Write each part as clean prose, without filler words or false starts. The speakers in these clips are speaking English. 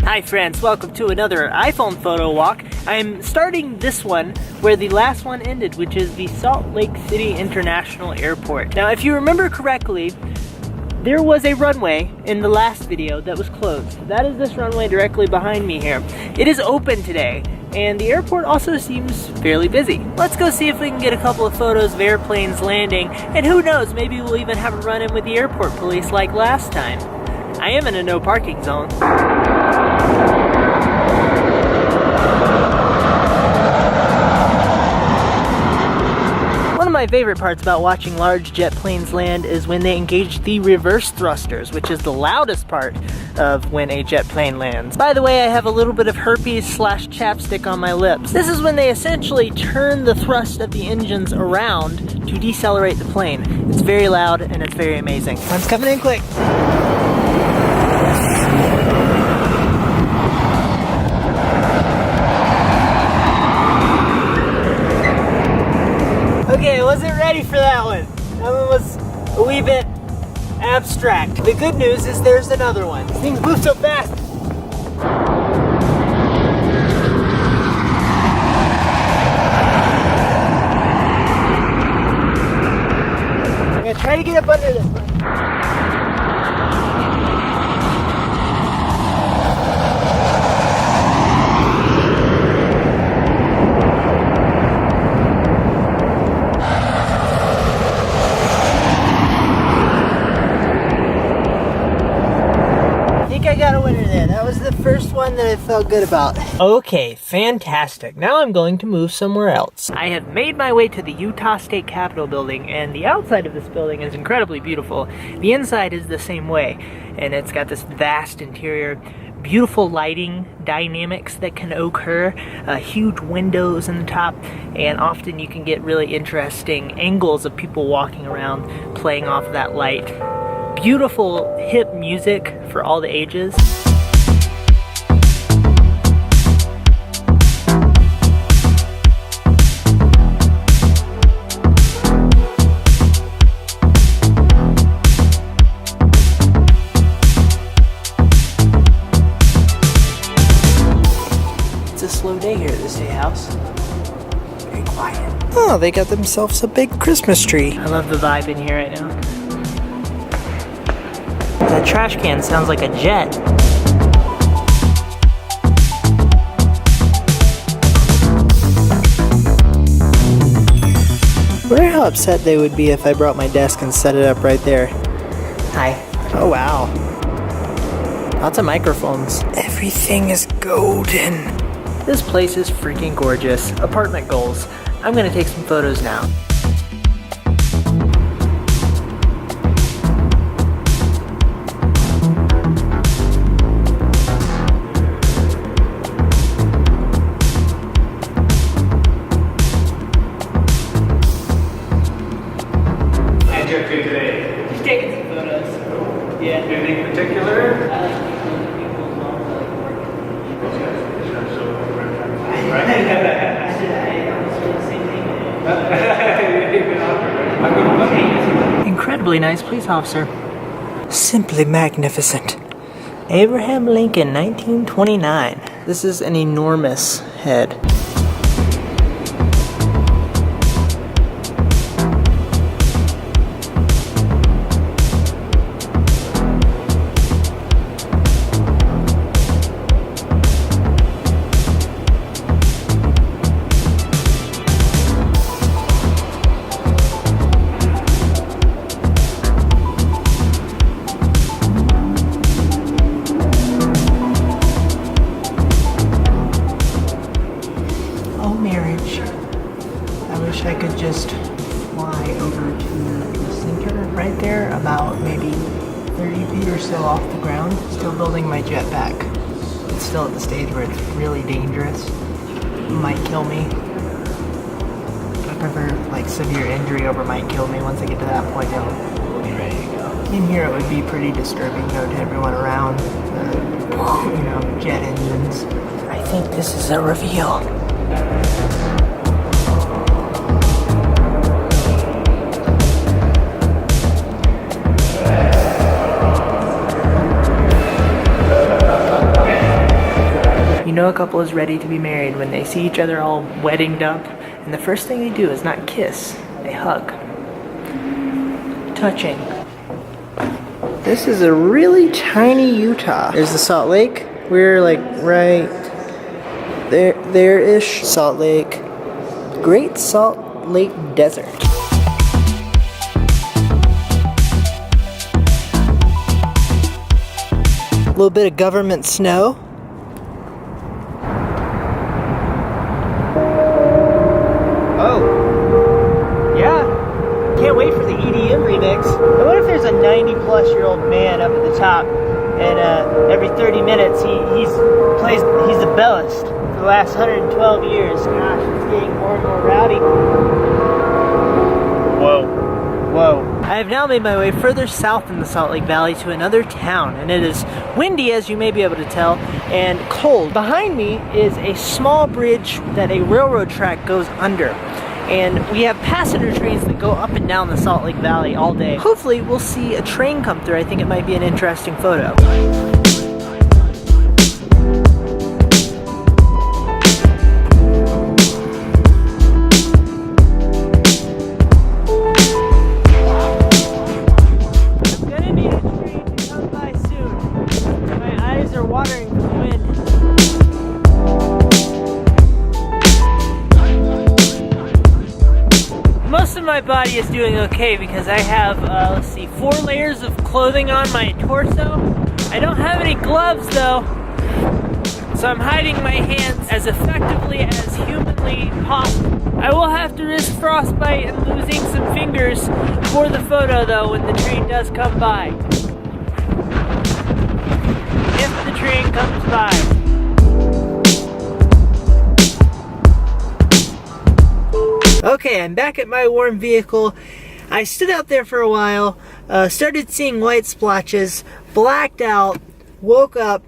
Hi friends, welcome to another iPhone photo walk. I'm starting this one where the last one ended, which is the Salt Lake City International Airport. Now if you remember correctly, there was a runway in the last video that was closed. That is this runway directly behind me here. It is open today, and the airport also seems fairly busy. Let's go see if we can get a couple of photos of airplanes landing, and who knows, maybe we'll even have a run-in with the airport police like last time. I am in a no parking zone. One of my favorite parts about watching large jet planes land is when they engage the reverse thrusters, which is the loudest part of when a jet plane lands. By the way, I have a little bit of herpes / chapstick on my lips. This is when they essentially turn the thrust of the engines around to decelerate the plane. It's very loud and it's very amazing. One's coming in quick. Okay, I wasn't ready for that one. That one was a wee bit abstract. The good news is there's another one. These things move so fast. I'm gonna try to get up under this one. I got a winner there. That was the first one that I felt good about. Okay, fantastic. Now I'm going to move somewhere else. I have made my way to the Utah State Capitol building, and the outside of this building is incredibly beautiful. The inside is the same way, and it's got this vast interior, beautiful lighting dynamics that can occur, huge windows in the top, and often you can get really interesting angles of people walking around playing off that light. Beautiful hip music for all the ages. It's a slow day here at the State House. Very quiet. Oh, they got themselves a big Christmas tree. I love the vibe in here right now. That trash can sounds like a jet. I wonder how upset they would be if I brought my desk and set it up right there. Hi. Oh wow. Lots of microphones. Everything is golden. This place is freaking gorgeous. Apartment goals. I'm gonna take some photos now. Today. Just taking some photos. Yeah. Anything in particular? I like people's moms like working. Incredibly nice police officer. Simply magnificent. Abraham Lincoln, 1929. This is an enormous head. I wish I could just fly over to the center right there, about maybe 30 feet or so off the ground. Still building my jetpack. It's still at the stage where it's really dangerous. It might kill me. I prefer like severe injury over might kill me. Once I get to that point, we'll be ready to go. In here it would be pretty disturbing though to everyone around. Jet engines. I think this is a reveal. know a couple is ready to be married when they see each other all weddinged up, and the first thing they do is not kiss, they hug. Touching. This is a really tiny Utah. There's the Salt Lake. We're like right there-ish. Salt Lake. Great Salt Lake Desert. A little bit of government snow. Oh. Yeah. Can't wait for the EDM remix. I wonder if there's a 90-plus-year-old man up at the top, and every 30 minutes he's the bellist for the last 112 years. Gosh, it's getting more and more rowdy. Whoa. I have now made my way further south in the Salt Lake Valley to another town, and it is windy, as you may be able to tell, and cold. Behind me is a small bridge that a railroad track goes under. And we have passenger trains that go up and down the Salt Lake Valley all day. Hopefully we'll see a train come through. I think it might be an interesting photo. I'm gonna need a train to come by soon. My eyes are watering from the wind. Most of my body is doing okay because I have, let's see, 4 layers of clothing on my torso. I don't have any gloves though, so I'm hiding my hands as effectively as humanly possible. I will have to risk frostbite and losing some fingers for the photo though when the train does come by. If the train comes by. Okay, I'm back at my warm vehicle. I stood out there for a while, started seeing white splotches, blacked out, woke up,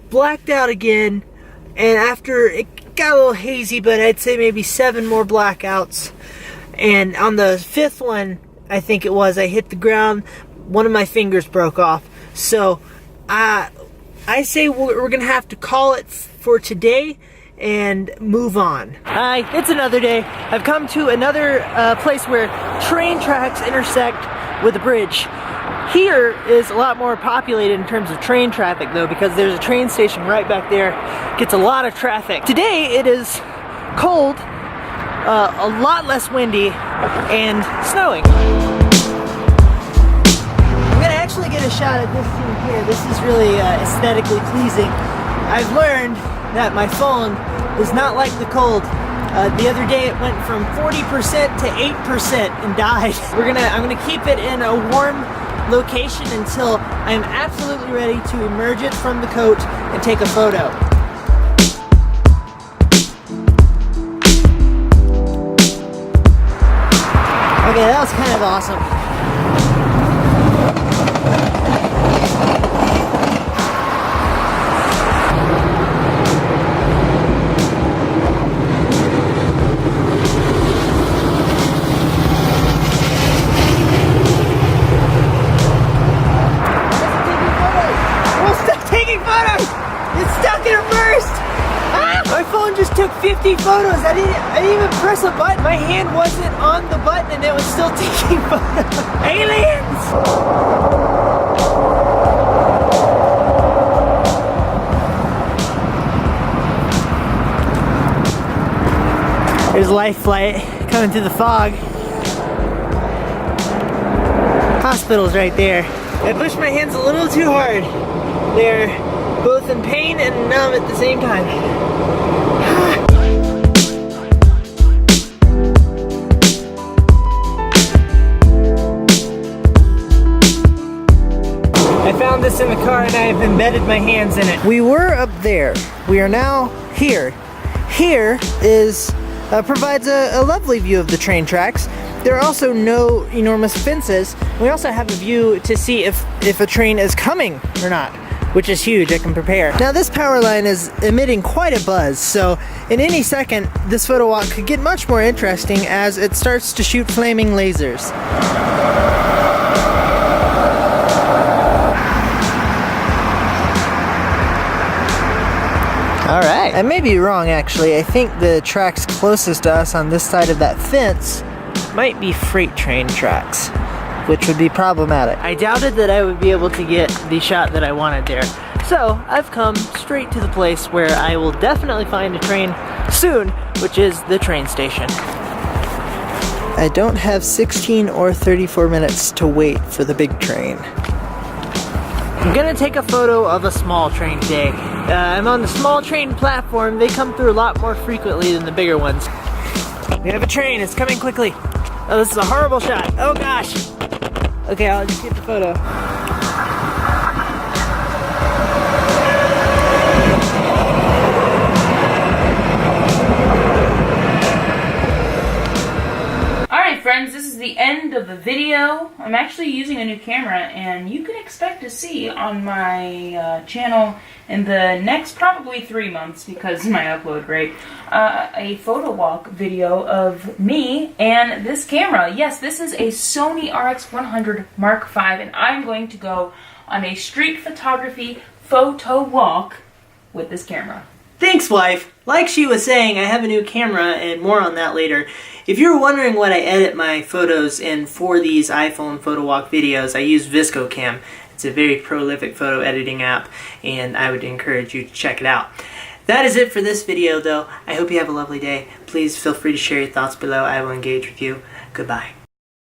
blacked out again, and after it got a little hazy, but I'd say maybe 7 more blackouts. And on the 5th one, I think it was, I hit the ground, one of my fingers broke off. So I say we're gonna have to call it for today and move on. Hi, it's another day. I've come to another place where train tracks intersect with a bridge. Here is a lot more populated in terms of train traffic though, because there's a train station right back there. Gets a lot of traffic. Today it is cold, a lot less windy, and snowing. I'm gonna actually get a shot at this scene here. This is really aesthetically pleasing. I've learned that my phone does not like the cold. The other day it went from 40% to 8% and died. I'm gonna keep it in a warm location until I'm absolutely ready to emerge it from the coat and take a photo. Okay, that was kind of awesome. My phone just took 50 photos. I didn't even press a button. My hand wasn't on the button and it was still taking photos. Aliens! There's life flight coming through the fog. Hospital's right there. I pushed my hands a little too hard. They're both in pain and numb at the same time. I found this in the car and I have embedded my hands in it. We were up there. We are now here. Here is provides a lovely view of the train tracks. There are also no enormous fences. We also have a view to see if a train is coming or not, which is huge. I can prepare. Now this power line is emitting quite a buzz, so in any second this photo walk could get much more interesting as it starts to shoot flaming lasers. All right. Okay. I may be wrong, actually. I think the tracks closest to us on this side of that fence might be freight train tracks, which would be problematic. I doubted that I would be able to get the shot that I wanted there. So I've come straight to the place where I will definitely find a train soon, which is the train station. I don't have 16 or 34 minutes to wait for the big train. I'm gonna take a photo of a small train today. I'm on the small train platform. They come through a lot more frequently than the bigger ones. We have a train, it's coming quickly. Oh, this is a horrible shot. Oh gosh. Okay, I'll just get the photo. Friends, this is the end of the video. I'm actually using a new camera, and you can expect to see on my channel in the next probably 3 months, because of my upload rate, a photo walk video of me and this camera. Yes, this is a Sony RX100 Mark V, and I'm going to go on a street photography photo walk with this camera. Thanks, wife. Like she was saying, I have a new camera, and more on that later. If you're wondering what I edit my photos in for these iPhone photo walk videos, I use ViscoCam. It's a very prolific photo editing app, and I would encourage you to check it out. That is it for this video, though. I hope you have a lovely day. Please feel free to share your thoughts below. I will engage with you. Goodbye.